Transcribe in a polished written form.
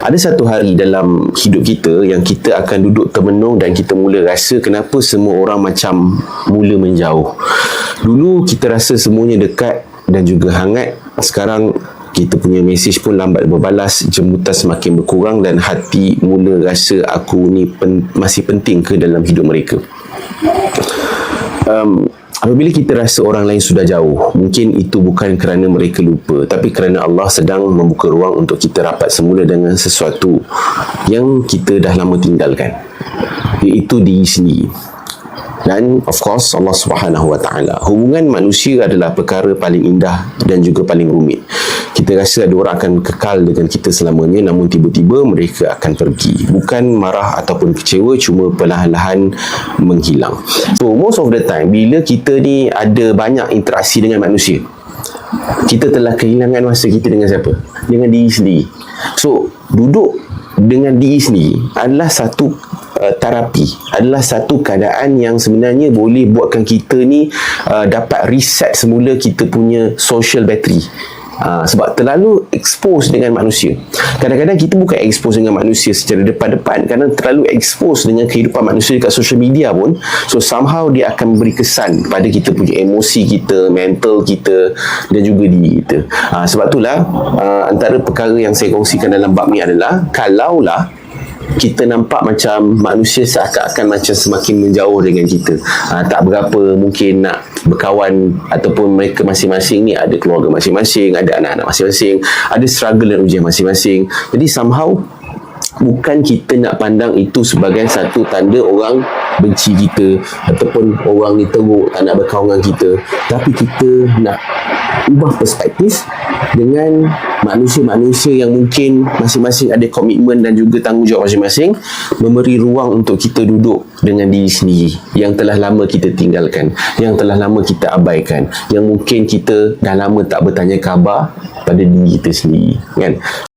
Ada satu hari dalam hidup kita yang kita akan duduk termenung dan kita mula rasa kenapa semua orang macam mula menjauh. Dulu kita rasa semuanya dekat dan juga hangat. Sekarang kita punya mesej pun lambat berbalas, jemputan semakin berkurang dan hati mula rasa aku ni masih penting ke dalam hidup mereka. Apabila kita rasa orang lain sudah jauh, mungkin itu bukan kerana mereka lupa, tapi kerana Allah sedang membuka ruang untuk kita rapat semula dengan sesuatu yang kita dah lama tinggalkan, iaitu diri sendiri. Dan of course Allah Subhanahu Wa Taala. Hubungan manusia adalah perkara paling indah dan juga paling rumit. Kita rasa ada orang akan kekal dengan kita selamanya, namun tiba-tiba mereka akan pergi. Bukan marah ataupun kecewa, cuma perlahan-lahan menghilang. So most of the time bila kita ni ada banyak interaksi dengan manusia, kita telah kehilangan masa kita dengan siapa? Dengan diri sendiri. So duduk dengan diri sendiri adalah satu terapi, adalah satu keadaan yang sebenarnya boleh buatkan kita ni dapat reset semula kita punya social battery. Sebab terlalu expose dengan manusia. Kadang-kadang kita bukan expose dengan manusia secara depan-depan, kerana terlalu expose dengan kehidupan manusia dekat social media pun, so somehow dia akan memberi kesan pada kita punya emosi kita, mental kita dan juga diri kita. Sebab itulah antara perkara yang saya kongsikan dalam bab ni adalah, kalaulah kita nampak macam manusia seakan-akan macam semakin menjauh dengan kita, tak berapa mungkin nak berkawan, ataupun mereka masing-masing ni ada keluarga masing-masing, ada anak-anak masing-masing, ada struggle dan ujian masing-masing. Jadi somehow bukan kita nak pandang itu sebagai satu tanda orang benci kita ataupun orang ni teruk tak nak berkawan dengan kita, tapi kita nak ubah perspektif dengan manusia-manusia yang mungkin masing-masing ada komitmen dan juga tanggungjawab masing-masing, memberi ruang untuk kita duduk dengan diri sendiri yang telah lama kita tinggalkan, yang telah lama kita abaikan, yang mungkin kita dah lama tak bertanya khabar pada diri kita sendiri, kan?